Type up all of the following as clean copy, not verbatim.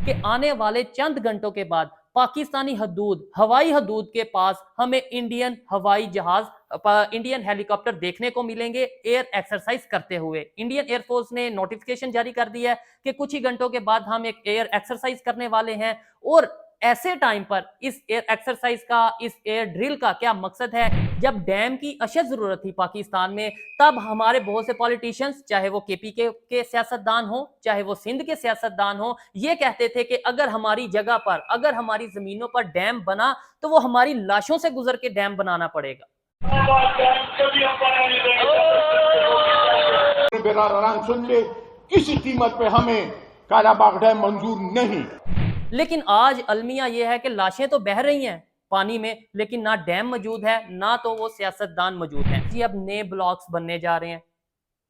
कि आने वाले चंद घंटों के बाद पाकिस्तानी हदूद, हवाई हदूद के पास हमें इंडियन हवाई जहाज, इंडियन हेलीकॉप्टर देखने को मिलेंगे एयर एक्सरसाइज करते हुए। इंडियन एयरफोर्स ने नोटिफिकेशन जारी कर दिया है कि कुछ ही घंटों के बाद हम एक एयर एक्सरसाइज करने वाले हैं। और ऐसे टाइम पर इस एयर एक्सरसाइज का, इस एयर ड्रिल का क्या मकसद है? जब डैम की अशद जरूरत थी पाकिस्तान में, तब हमारे बहुत से पॉलिटिशियंस, चाहे वो केपी के सियासतदान हो, चाहे वो सिंध के सियासतदान हो, ये कहते थे कि अगर हमारी जगह पर, अगर हमारी जमीनों पर डैम बना तो वो हमारी लाशों से गुजर के डैम बनाना पड़ेगा। सुन ले, किसी कीमत पे हमें कालाबाग डैम मंजूर नहीं। लेकिन आज अलमिया यह है कि लाशें तो बह रही हैं पानी में, लेकिन ना डैम मौजूद है, ना तो वो सियासतदान मौजूद हैं। जी, अब नए ब्लॉक्स बनने जा रहे हैं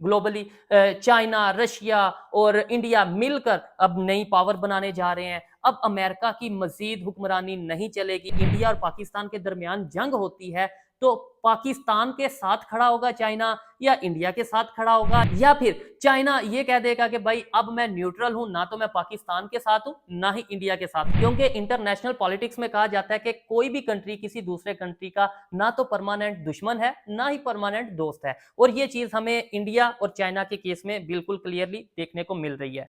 ग्लोबली। चाइना, रशिया और इंडिया मिलकर अब नई पावर बनाने जा रहे हैं। अब अमेरिका की मजीद हुक्मरानी नहीं चलेगी। इंडिया और पाकिस्तान के दरमियान जंग होती है तो पाकिस्तान के साथ खड़ा होगा चाइना, या इंडिया के साथ खड़ा होगा, या फिर चाइना ये कह देगा कि भाई अब मैं न्यूट्रल हूं, ना तो मैं पाकिस्तान के साथ हूं ना ही इंडिया के साथ। क्योंकि इंटरनेशनल पॉलिटिक्स में कहा जाता है कि कोई भी कंट्री किसी दूसरे कंट्री का ना तो परमानेंट दुश्मन है, ना ही परमानेंट दोस्त है। और ये चीज हमें इंडिया और चाइना के केस में बिल्कुल क्लियरली देखने को मिल रही है।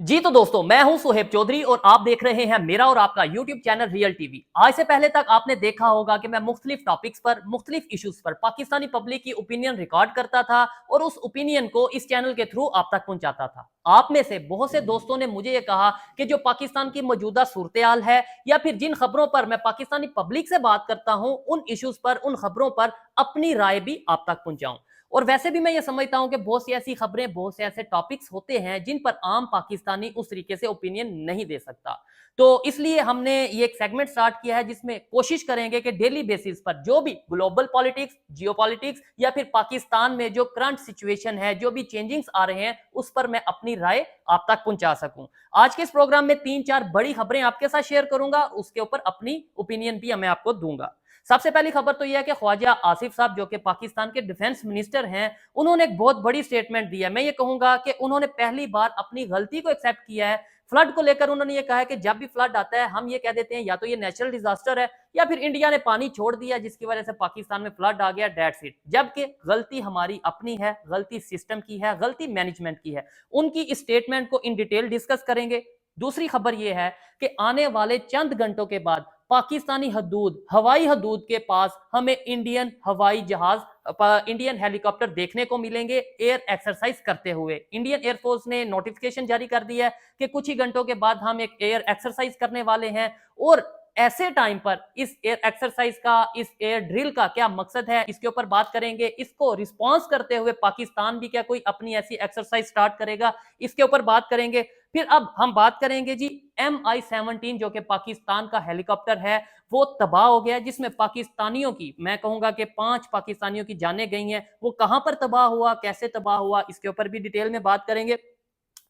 जी तो दोस्तों, मैं हूं सुहेब चौधरी और आप देख रहे हैं मेरा और आपका यूट्यूब चैनल रियल टीवी। आज से पहले तक आपने देखा होगा कि मैं मुख्तलिफ टॉपिक्स पर, मुख्तलिफ इश्यूज पर पाकिस्तानी पब्लिक की ओपिनियन रिकॉर्ड करता था और उस ओपिनियन को इस चैनल के थ्रू आप तक पहुंचाता था। आप में से बहुत से दोस्तों ने मुझे यह कहा कि जो पाकिस्तान की मौजूदा सूरत हाल है, या फिर जिन खबरों पर मैं पाकिस्तानी पब्लिक से बात करता हूं, उन इश्यूज पर, उन खबरों पर अपनी राय भी आप तक पहुंचाऊं। और वैसे भी मैं ये समझता हूं कि बहुत सी ऐसी खबरें, बहुत से ऐसे टॉपिक्स होते हैं जिन पर आम पाकिस्तानी उस तरीके से ओपिनियन नहीं दे सकता। तो इसलिए हमने ये एक सेगमेंट स्टार्ट किया है जिसमें कोशिश करेंगे कि डेली बेसिस पर जो भी ग्लोबल पॉलिटिक्स, जियोपॉलिटिक्स या फिर पाकिस्तान में जो करंट सिचुएशन है, जो भी चेंजिंग्स आ रहे हैं, उस पर मैं अपनी राय आप तक पहुंचा सकूं। आज के इस प्रोग्राम में 3-4 बड़ी खबरें आपके साथ शेयर करूंगा, उसके ऊपर अपनी ओपिनियन भी मैं आपको दूंगा। सबसे पहली खबर तो यह है कि ख्वाजा आसिफ साहब, जो कि पाकिस्तान के डिफेंस मिनिस्टर हैं, उन्होंने एक बहुत बड़ी स्टेटमेंट दी है। मैं ये कहूंगा कि उन्होंने पहली बार अपनी गलती को एक्सेप्ट किया है। फ्लड को लेकर उन्होंने ये कहा है कि जब भी फ्लड आता है हम ये कह देते हैं या तो ये नेचुरल डिजास्टर है, या फिर इंडिया ने पानी छोड़ दिया जिसकी वजह से पाकिस्तान में फ्लड आ गया, दैट्स इट। जबकि गलती हमारी अपनी है, गलती सिस्टम की है, गलती मैनेजमेंट की है। उनकी इस स्टेटमेंट को इन डिटेल डिस्कस करेंगे। दूसरी खबर यह है कि आने वाले चंद घंटों के बाद पाकिस्तानी हदूद, हवाई हदूद के पास हमें इंडियन हवाई जहाज, इंडियन हेलीकॉप्टर देखने को मिलेंगे एयर एक्सरसाइज करते हुए। इंडियन एयरफोर्स ने नोटिफिकेशन जारी कर दिया है कि कुछ ही घंटों के बाद हम एक एयर एक्सरसाइज करने वाले हैं। और ऐसे टाइम पर इस एयर एक्सरसाइज का, इस एयर ड्रिल का क्या मकसद है, इसके ऊपर बात करेंगे। इसको रिस्पॉन्स करते हुए पाकिस्तान भी क्या कोई अपनी ऐसी एक्सरसाइज स्टार्ट करेगा, इसके ऊपर बात करेंगे। फिर अब हम बात करेंगे जी MI-17, जो कि पाकिस्तान का हेलीकॉप्टर है, वो तबाह हो गया, जिसमें पाकिस्तानियों की, मैं कहूंगा कि 5 पाकिस्तानियों की जानें गई हैं। वो कहां पर तबाह हुआ, कैसे तबाह हुआ, इसके ऊपर भी डिटेल में बात करेंगे।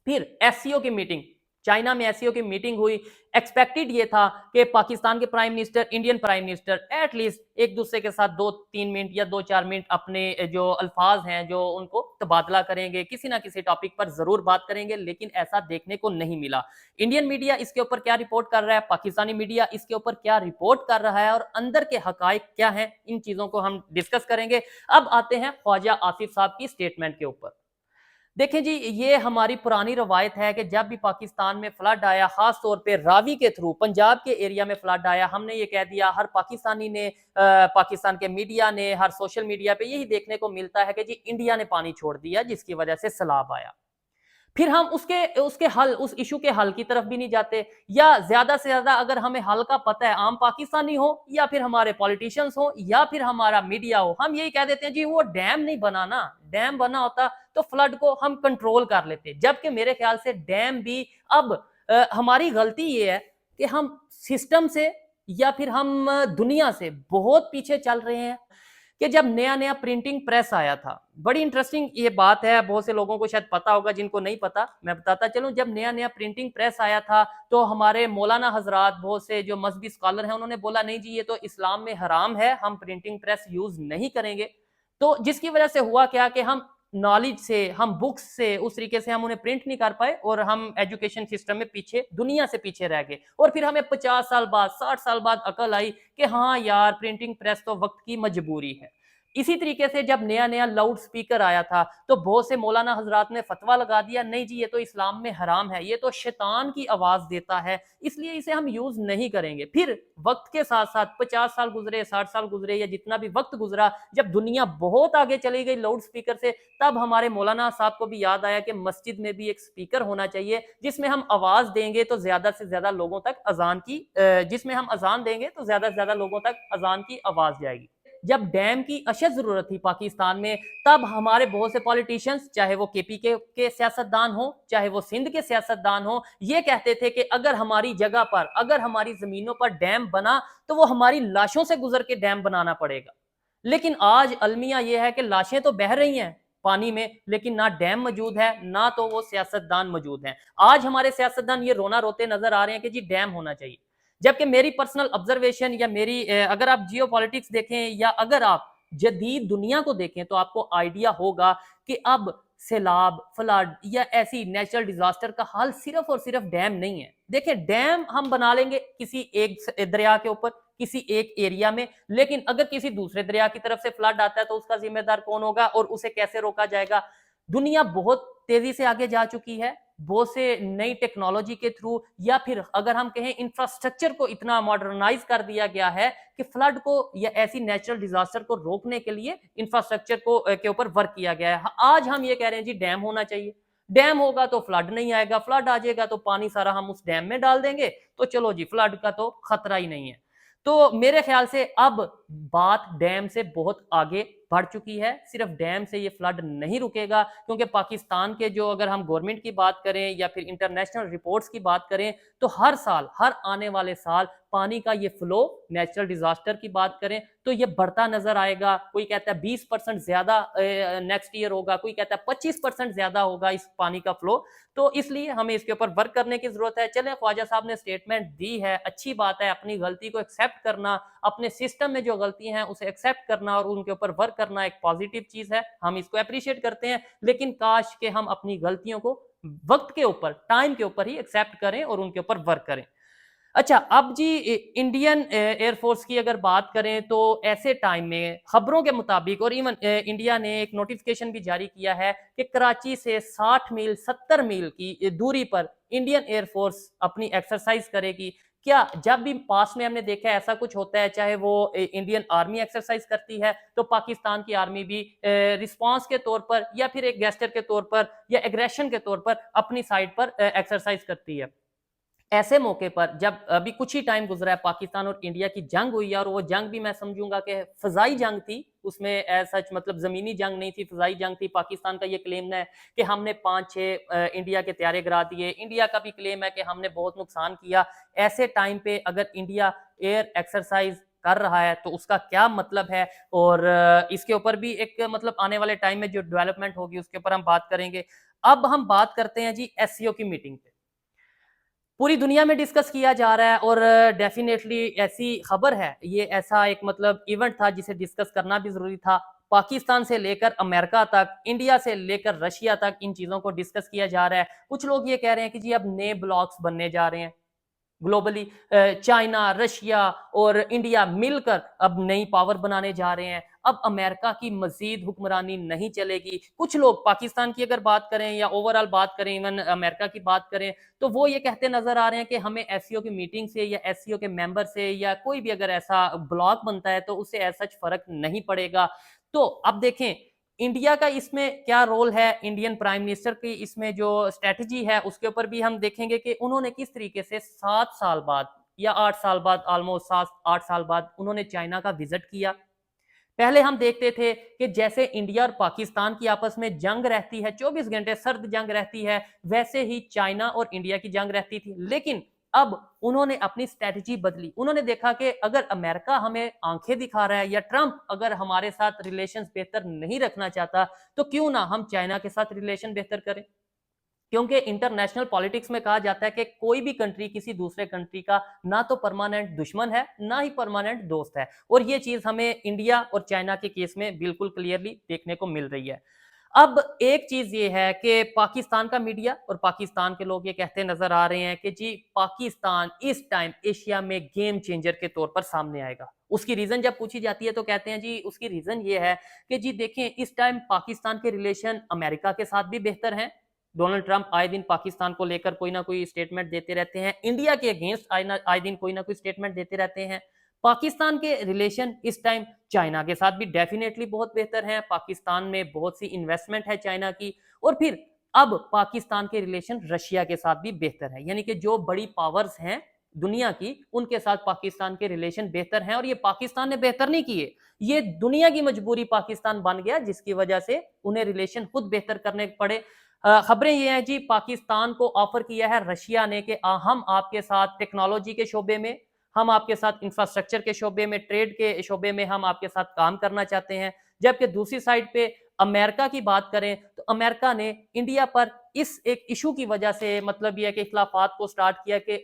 फिर एससीओ की मीटिंग, चाइना में एससीओ की मीटिंग हुई। एक्सपेक्टेड ये था कि पाकिस्तान के prime minister, Indian prime minister at least एक दूसरे के साथ 2-3 मिनट या 2-4 मिनट अपने जो अल्फाज हैं जो उनको तबादला करेंगे, किसी ना किसी टॉपिक पर जरूर बात करेंगे, लेकिन ऐसा देखने को नहीं मिला। इंडियन मीडिया इसके ऊपर क्या रिपोर्ट कर रहा है, पाकिस्तानी मीडिया इसके ऊपर क्या रिपोर्ट कर रहा है, और अंदर के हकाइक क्या हैं, इन चीजों को हम डिस्कस करेंगे। अब आते हैं ख्वाजा आसिफ साहब की स्टेटमेंट के ऊपर। देखें जी, ये हमारी पुरानी रवायत है कि जब भी पाकिस्तान में फ्लड आया, खास तौर पे रावी के थ्रू पंजाब के एरिया में फ्लड आया, हमने ये कह दिया, हर पाकिस्तानी ने, पाकिस्तान के मीडिया ने, हर सोशल मीडिया पे यही देखने को मिलता है कि जी इंडिया ने पानी छोड़ दिया जिसकी वजह से सैलाब आया। फिर हम उसके उसके हल, उस इशू के हल की तरफ भी नहीं जाते, या ज्यादा से ज्यादा अगर हमें हल का पता है, आम पाकिस्तानी हो या फिर हमारे पॉलिटिशियंस हो या फिर हमारा मीडिया हो, हम यही कह देते हैं जी वो डैम नहीं बना ना, डैम बना होता तो फ्लड को हम कंट्रोल कर लेते। जबकि मेरे ख्याल से डैम भी अब, हमारी गलती ये है कि हम सिस्टम से या फिर हम दुनिया से बहुत पीछे चल रहे हैं। कि जब नया नया प्रिंटिंग प्रेस आया था, बड़ी इंटरेस्टिंग ये बात है, बहुत से लोगों को शायद पता होगा, जिनको नहीं पता मैं बताता चलूं। जब नया नया प्रिंटिंग प्रेस आया था तो हमारे मौलाना हजरात, बहुत से जो मजहबी स्कॉलर हैं, उन्होंने बोला नहीं जी ये तो इस्लाम में हराम है, हम प्रिंटिंग प्रेस यूज नहीं करेंगे। तो जिसकी वजह से हुआ क्या कि हम नॉलेज से, हम बुक्स से उस तरीके से हम उन्हें प्रिंट नहीं कर पाए और हम एजुकेशन सिस्टम में पीछे, दुनिया से पीछे रह गए। और फिर हमें 50 साल बाद, 60 साल बाद अकल आई कि हाँ यार, प्रिंटिंग प्रेस तो वक्त की मजबूरी है। इसी तरीके से जब नया नया लाउड स्पीकर आया था तो बहुत से मौलाना हजरात ने फतवा लगा दिया, नहीं जी ये तो इस्लाम में हराम है, ये तो शैतान की आवाज देता है, इसलिए इसे हम यूज नहीं करेंगे। फिर वक्त के साथ साथ 50 साल गुजरे, 60 साल गुजरे, या जितना भी वक्त गुजरा, जब दुनिया बहुत आगे चली गई लाउड स्पीकर से, तब हमारे मौलाना साहब को भी याद आया कि मस्जिद में भी एक स्पीकर होना चाहिए जिसमें हम आवाज देंगे तो ज्यादा से ज्यादा लोगों तक अजान की, जिसमें हम अजान देंगे तो ज्यादा से ज्यादा लोगों तक अजान की आवाज जाएगी। जब डैम की अशद जरूरत थी पाकिस्तान में, तब हमारे बहुत से पॉलिटिशियंस, चाहे वो केपी के सियासतदान हो, चाहे वो सिंध के सियासतदान हो, ये कहते थे कि अगर हमारी जगह पर, अगर हमारी जमीनों पर डैम बना तो वो हमारी लाशों से गुजर के डैम बनाना पड़ेगा। लेकिन आज अलमिया यह है कि लाशें तो बह रही हैं पानी में, लेकिन ना डैम मौजूद है, ना तो वो सियासतदान मौजूद हैं। आज हमारे सियासतदान ये रोना रोते नजर आ रहे हैं कि जी डैम होना चाहिए, जबकि मेरी पर्सनल ऑब्जर्वेशन या मेरी अगर आप जियो पॉलिटिक्स देखें या अगर आप जदीद दुनिया को देखें तो आपको आइडिया होगा कि अब सैलाब, फ्लड या ऐसी नेचुरल डिजास्टर का हल सिर्फ और सिर्फ डैम नहीं है। देखिए, डैम हम बना लेंगे किसी एक दरिया के ऊपर, किसी एक एरिया में, लेकिन अगर किसी दूसरे दरिया की तरफ से फ्लड आता है तो उसका जिम्मेदार कौन होगा और उसे कैसे रोका जाएगा? दुनिया बहुत तेजी से आगे जा चुकी है, बहुत से नई टेक्नोलॉजी के थ्रू, या फिर अगर हम कहें इंफ्रास्ट्रक्चर को इतना मॉडर्नाइज कर दिया गया है कि फ्लड को या ऐसी नेचुरल डिजास्टर को रोकने के लिए इंफ्रास्ट्रक्चर को के ऊपर वर्क किया गया है। आज हम ये कह रहे हैं जी डैम होना चाहिए, डैम होगा तो फ्लड नहीं आएगा, फ्लड आ जाएगा तो पानी सारा हम उस डैम में डाल देंगे, तो चलो जी फ्लड का तो खतरा ही नहीं है। तो मेरे ख्याल से अब बात डैम से बहुत आगे बढ़ चुकी है। सिर्फ डैम से ये फ्लड नहीं रुकेगा, क्योंकि पाकिस्तान के जो, अगर हम गवर्नमेंट की बात करें या फिर इंटरनेशनल रिपोर्ट्स की बात करें, तो हर साल, हर आने वाले साल पानी का ये फ्लो, नेचुरल डिजास्टर की बात करें तो ये बढ़ता नजर आएगा। कोई कहता है 20% ज्यादा नेक्स्ट ईयर होगा, कोई कहता है 25% ज्यादा होगा इस पानी का फ्लो। तो इसलिए हमें इसके ऊपर वर्क करने की जरूरत है। चले, ख्वाजा साहब ने स्टेटमेंट दी है, अच्छी बात है, अपनी गलती को एक्सेप्ट करना, अपने सिस्टम में जो गलती हैं उसे एक्सेप्ट करना और उनके ऊपर वर्क करना एक पॉजिटिव चीज है, हम इसको अप्रिशिएट करते हैं। लेकिन काश के हम अपनी गलतियों को वक्त के ऊपर, टाइम के ऊपर ही एक्सेप्ट करें और उनके ऊपर वर्क करें। अच्छा, अब जी इंडियन एयरफोर्स की अगर बात करें तो ऐसे टाइम में खबरों के मुताबिक, और इवन इंडिया ने एक नोटिफिकेशन भी जारी किया है कि कराची से 60 मील, 70 मील की दूरी पर इंडियन एयरफोर्स अपनी एक्सरसाइज करेगी। क्या जब भी पास में हमने देखा है ऐसा कुछ होता है, चाहे वो इंडियन आर्मी एक्सरसाइज करती है तो पाकिस्तान की आर्मी भी रिस्पांस के तौर पर या फिर एक गेस्टर के तौर पर या एग्रेशन के तौर पर अपनी साइड पर एक्सरसाइज करती है। ऐसे मौके पर जब अभी कुछ ही टाइम गुजरा है, पाकिस्तान और इंडिया की जंग हुई है, और वो जंग भी मैं समझूंगा कि फजाई जंग थी, उसमें सच मतलब जमीनी जंग नहीं थी, फजाई जंग थी। पाकिस्तान का ये क्लेम है कि हमने 5-6 इंडिया के त्यारे गिरा दिए, इंडिया का भी क्लेम है कि हमने बहुत नुकसान किया। ऐसे टाइम पे अगर इंडिया एयर एक्सरसाइज कर रहा है तो उसका क्या मतलब है, और इसके ऊपर भी एक मतलब आने वाले टाइम में जो डेवलपमेंट होगी उसके ऊपर हम बात करेंगे। अब हम बात करते हैं जी एससीओ की मीटिंग पे, पूरी दुनिया में डिस्कस किया जा रहा है, और डेफिनेटली ऐसी खबर है, ये ऐसा एक मतलब इवेंट था जिसे डिस्कस करना भी जरूरी था। पाकिस्तान से लेकर अमेरिका तक, इंडिया से लेकर रशिया तक इन चीजों को डिस्कस किया जा रहा है। कुछ लोग ये कह रहे हैं कि जी अब नए ब्लॉक्स बनने जा रहे हैं ग्लोबली, चाइना, रशिया और इंडिया मिलकर अब नई पावर बनाने जा रहे हैं। अब अमेरिका की मजीद हुक्मरानी नहीं चलेगी। कुछ लोग पाकिस्तान की अगर बात करें या ओवरऑल बात करें, इवन अमेरिका की बात करें, तो वो ये कहते नजर आ रहे हैं कि हमें एससीओ की मीटिंग से या एससीओ के मेंबर से या कोई भी अगर ऐसा ब्लॉक बनता है तो उससे ऐसा फर्क नहीं पड़ेगा। तो अब देखें इंडिया का इसमें क्या रोल है, इंडियन प्राइम मिनिस्टर की इसमें जो स्ट्रेटजी है उसके ऊपर भी हम देखेंगे कि उन्होंने किस तरीके से 7 साल बाद या 8 साल बाद, ऑलमोस्ट 7-8 साल बाद उन्होंने चाइना का विजिट किया। पहले हम देखते थे कि जैसे इंडिया और पाकिस्तान की आपस में जंग रहती है, 24 घंटे सर्द जंग रहती है, वैसे ही चाइना और इंडिया की जंग रहती थी। लेकिन अब उन्होंने अपनी स्ट्रेटजी बदली। उन्होंने देखा कि अगर अमेरिका हमें आंखें दिखा रहा है या ट्रंप अगर हमारे साथ रिलेशंस बेहतर नहीं रखना चाहता, तो क्यों ना हम चाइना के साथ रिलेशन बेहतर करें। क्योंकि इंटरनेशनल पॉलिटिक्स में कहा जाता है कि कोई भी कंट्री किसी दूसरे कंट्री का ना तो परमानेंट दुश्मन है, ना ही परमानेंट दोस्त है। और ये चीज हमें इंडिया और चाइना के केस में बिल्कुल क्लियरली देखने को मिल रही है। अब एक चीज ये है कि पाकिस्तान का मीडिया और पाकिस्तान के लोग ये कहते नजर आ रहे हैं कि जी पाकिस्तान इस टाइम एशिया में गेम चेंजर के तौर पर सामने आएगा। उसकी रीजन जब पूछी जाती है तो कहते हैं जी उसकी रीजन ये है कि जी देखें इस टाइम पाकिस्तान के रिलेशन अमेरिका के साथ भी बेहतर हैं। डोनाल्ड ट्रंप आए दिन पाकिस्तान को लेकर कोई ना कोई स्टेटमेंट देते रहते हैं, इंडिया के अगेंस्ट आए दिन कोई ना कोई स्टेटमेंट देते रहते हैं। पाकिस्तान के रिलेशन इस टाइम चाइना के साथ भी डेफिनेटली बहुत बेहतर है, पाकिस्तान में बहुत सी इन्वेस्टमेंट है चाइना की। और फिर अब पाकिस्तान के रिलेशन रशिया के साथ भी बेहतर है, यानी कि जो बड़ी पावर्स हैं दुनिया की उनके साथ पाकिस्तान के रिलेशन बेहतर हैं। और ये पाकिस्तान ने बेहतर नहीं किए, ये दुनिया की मजबूरी पाकिस्तान बन गया जिसकी वजह से उन्हें रिलेशन खुद बेहतर करने पड़े। खबरें ये हैं जी पाकिस्तान को ऑफर किया है रशिया ने कि हम आपके साथ टेक्नोलॉजी के शोबे में, हम आपके साथ इंफ्रास्ट्रक्चर के शोबे में, ट्रेड के शोबे में हम आपके साथ काम करना चाहते हैं। जबकि दूसरी साइड पे अमेरिका की बात करें तो अमेरिका ने इंडिया पर इस एक इशू की वजह से मतलब यह कि इख्लाफात को स्टार्ट किया कि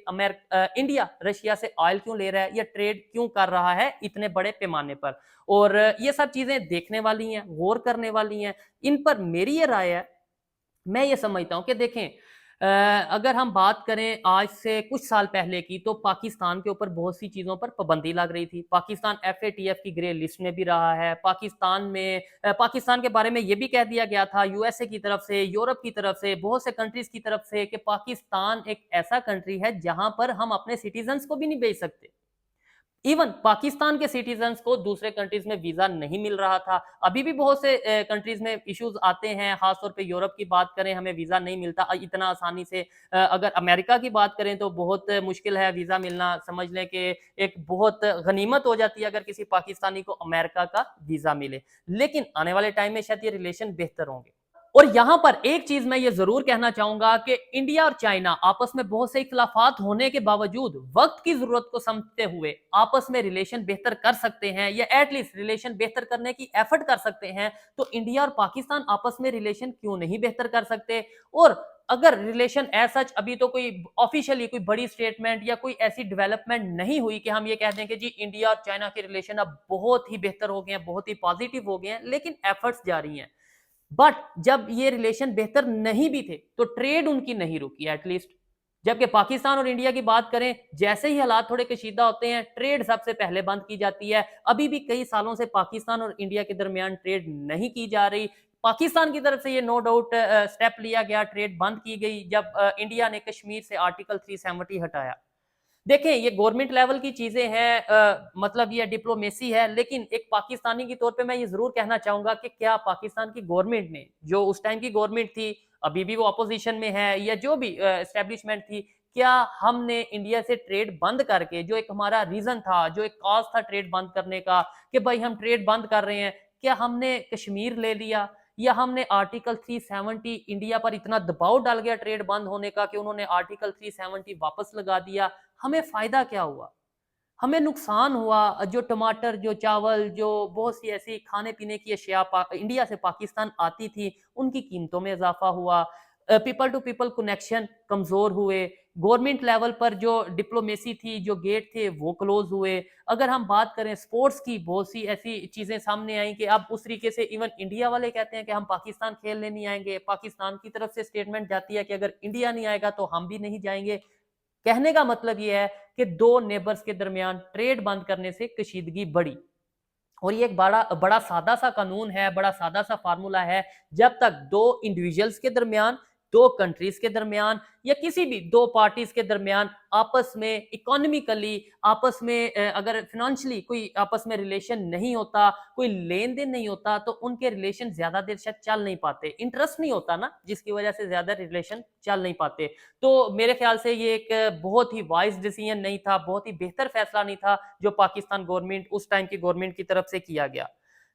इंडिया रशिया से ऑयल क्यों ले रहा है या ट्रेड क्यों कर रहा है इतने बड़े पैमाने पर। और ये सब चीजें देखने वाली हैं, गौर करने वाली हैं। इन पर मेरी ये राय है, मैं ये समझता हूँ कि देखें अगर हम बात करें आज से कुछ साल पहले की तो पाकिस्तान के ऊपर बहुत सी चीज़ों पर पाबंदी लग रही थी। पाकिस्तान एफएटीएफ की ग्रे लिस्ट में भी रहा है। पाकिस्तान में पाकिस्तान के बारे में ये भी कह दिया गया था यूएसए की तरफ से, यूरोप की तरफ से, बहुत से कंट्रीज की तरफ से कि पाकिस्तान एक ऐसा कंट्री है जहां पर हम अपने सिटीजन्स को भी नहीं भेज सकते। इवन पाकिस्तान के सिटीजन्स को दूसरे कंट्रीज में वीजा नहीं मिल रहा था। अभी भी बहुत से कंट्रीज में इश्यूज आते हैं, खासतौर पे यूरोप की बात करें हमें वीजा नहीं मिलता इतना आसानी से। अगर अमेरिका की बात करें तो बहुत मुश्किल है वीजा मिलना, समझ लें कि एक बहुत गनीमत हो जाती है अगर किसी पाकिस्तानी को अमेरिका का वीजा मिले। लेकिन आने वाले टाइम में शायद ये रिलेशन बेहतर होंगे। और यहां पर एक चीज मैं ये जरूर कहना चाहूंगा कि इंडिया और चाइना आपस में बहुत से इख्लाफात होने के बावजूद वक्त की जरूरत को समझते हुए आपस में रिलेशन बेहतर कर सकते हैं या एटलीस्ट रिलेशन बेहतर करने की एफर्ट कर सकते हैं। तो इंडिया और पाकिस्तान आपस में रिलेशन क्यों नहीं बेहतर कर सकते। और अगर रिलेशन एज सच अभी तो कोई ऑफिशियली कोई बड़ी स्टेटमेंट या कोई ऐसी डेवलपमेंट नहीं हुई कि हम ये कह दें कि जी इंडिया और चाइना के रिलेशन अब बहुत ही बेहतर हो गए हैं, बहुत ही पॉजिटिव हो गए हैं, लेकिन एफर्ट्स जारी हैं। बट जब ये रिलेशन बेहतर नहीं भी थे तो ट्रेड उनकी नहीं रुकी एटलीस्ट। जबकि पाकिस्तान और इंडिया की बात करें जैसे ही हालात थोड़े कशीदा होते हैं ट्रेड सबसे पहले बंद की जाती है। अभी भी कई सालों से पाकिस्तान और इंडिया के दरमियान ट्रेड नहीं की जा रही। पाकिस्तान की तरफ से ये नो डाउट स्टेप लिया गया, ट्रेड बंद की गई जब इंडिया ने कश्मीर से आर्टिकल 370 हटाया। देखें ये गवर्नमेंट लेवल की चीजें हैं, मतलब ये डिप्लोमेसी है, लेकिन एक पाकिस्तानी के तौर पे मैं ये जरूर कहना चाहूंगा कि क्या पाकिस्तान की गवर्नमेंट ने, जो उस टाइम की गवर्नमेंट थी, अभी भी वो अपोजिशन में है या जो भी एस्टेब्लिशमेंट थी, क्या हमने इंडिया से ट्रेड बंद करके जो एक हमारा रीजन था, जो एक कॉज था ट्रेड बंद करने का कि भाई हम ट्रेड बंद कर रहे हैं, क्या हमने कश्मीर ले लिया या हमने आर्टिकल 370 इंडिया पर इतना दबाव डाल गया ट्रेड बंद होने का कि उन्होंने आर्टिकल 370 वापस लगा दिया। हमें फायदा क्या हुआ, हमें नुकसान हुआ। जो टमाटर, जो चावल, जो बहुत सी ऐसी खाने पीने की अशिया इंडिया से पाकिस्तान आती थी उनकी कीमतों में इजाफा हुआ। पीपल टू पीपल कनेक्शन कमजोर हुए। गवर्नमेंट लेवल पर जो डिप्लोमेसी थी, जो गेट थे वो क्लोज हुए। अगर हम बात करें स्पोर्ट्स की, बहुत सी ऐसी चीजें सामने आई कि अब उस तरीके से इवन इंडिया वाले कहते हैं कि हम पाकिस्तान खेलने नहीं आएंगे, पाकिस्तान की तरफ से स्टेटमेंट जाती है कि अगर इंडिया नहीं आएगा तो हम भी नहीं जाएंगे। कहने का मतलब यह है कि दो नेबर्स के दरमियान ट्रेड बंद करने से कशीदगी बढ़ी। और ये एक बड़ा बड़ा सादा सा कानून है, बड़ा सादा सा फार्मूला है। जब तक दो इंडिविजुअल्स के दरमियान, दो कंट्रीज के दरमियान या किसी भी दो पार्टीज के दरमियान आपस में इकोनॉमिकली, आपस में अगर फिनेंशियली कोई आपस में रिलेशन नहीं होता, कोई लेन देन नहीं होता, तो उनके रिलेशन ज्यादा देर शायद चल नहीं पाते। इंटरेस्ट नहीं होता ना, जिसकी वजह से ज्यादा रिलेशन चल नहीं पाते। तो मेरे ख्याल से ये एक बहुत ही वाइज डिसीजन नहीं था, बहुत ही बेहतर फैसला नहीं था जो पाकिस्तान गवर्नमेंट, उस टाइम की गवर्नमेंट की तरफ से किया गया।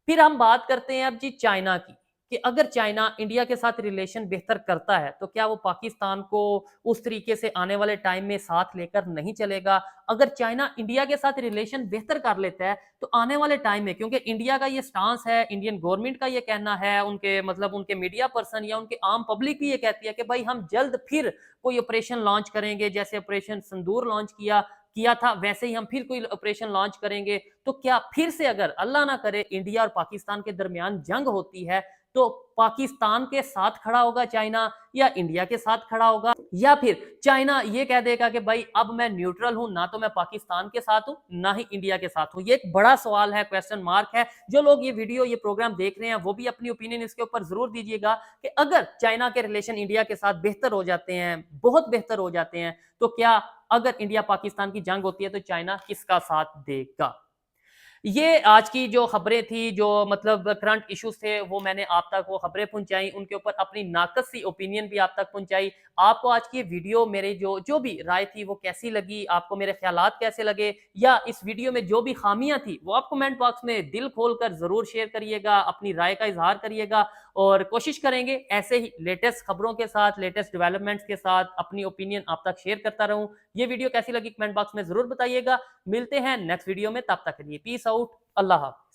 फिर हम बात करते हैं अब जी चाइना की। कि अगर चाइना इंडिया के साथ रिलेशन बेहतर करता है तो क्या वो पाकिस्तान को उस तरीके से आने वाले टाइम में साथ लेकर नहीं चलेगा। अगर चाइना इंडिया के साथ रिलेशन बेहतर कर लेता है तो आने वाले टाइम में, क्योंकि इंडिया का ये स्टांस है, इंडियन गवर्नमेंट का ये कहना है, उनके मतलब उनके मीडिया पर्सन या उनके आम पब्लिक भी ये कहती है कि भाई हम जल्द फिर कोई ऑपरेशन लॉन्च करेंगे, जैसे ऑपरेशन सिंदूर लॉन्च किया किया था वैसे ही हम फिर कोई ऑपरेशन लॉन्च करेंगे। तो क्या फिर से अगर अल्लाह ना करे इंडिया और पाकिस्तान के दरमियान जंग होती है तो पाकिस्तान के साथ खड़ा होगा चाइना या इंडिया के साथ खड़ा होगा, या फिर चाइना ये कह देगा कि भाई अब मैं न्यूट्रल हूं, ना तो मैं पाकिस्तान के साथ हूं ना ही इंडिया के साथ हूं। ये एक बड़ा सवाल है, क्वेश्चन मार्क है। जो लोग ये वीडियो ये प्रोग्राम देख रहे हैं वो भी अपनी ओपिनियन इसके ऊपर जरूर दीजिएगा कि अगर चाइना के रिलेशन इंडिया के साथ बेहतर हो जाते हैं, बहुत बेहतर हो जाते हैं, तो क्या अगर इंडिया पाकिस्तान की जंग होती है तो चाइना किसका साथ देगा। ये आज की जो खबरें थी, जो मतलब करंट इश्यूज थे, वो मैंने आप तक वो खबरें पहुंचाई, उनके ऊपर अपनी नाकस सी ओपिनियन भी आप तक पहुंचाई। आपको आज की वीडियो मेरे जो जो भी राय थी वो कैसी लगी, आपको मेरे ख्यालात कैसे लगे, या इस वीडियो में जो भी खामियां थी वो आप कमेंट बॉक्स में दिल खोलकर जरूर शेयर करिएगा, अपनी राय का इजहार करिएगा। और कोशिश करेंगे ऐसे ही लेटेस्ट खबरों के साथ, लेटेस्ट डेवलपमेंट्स के साथ अपनी ओपिनियन आप तक शेयर करता रहूं। ये वीडियो कैसी लगी कमेंट बॉक्स में जरूर बताइएगा। मिलते हैं नेक्स्ट वीडियो में, तब तक के लिए पीस आउट, अल्लाह हाफ़िज़।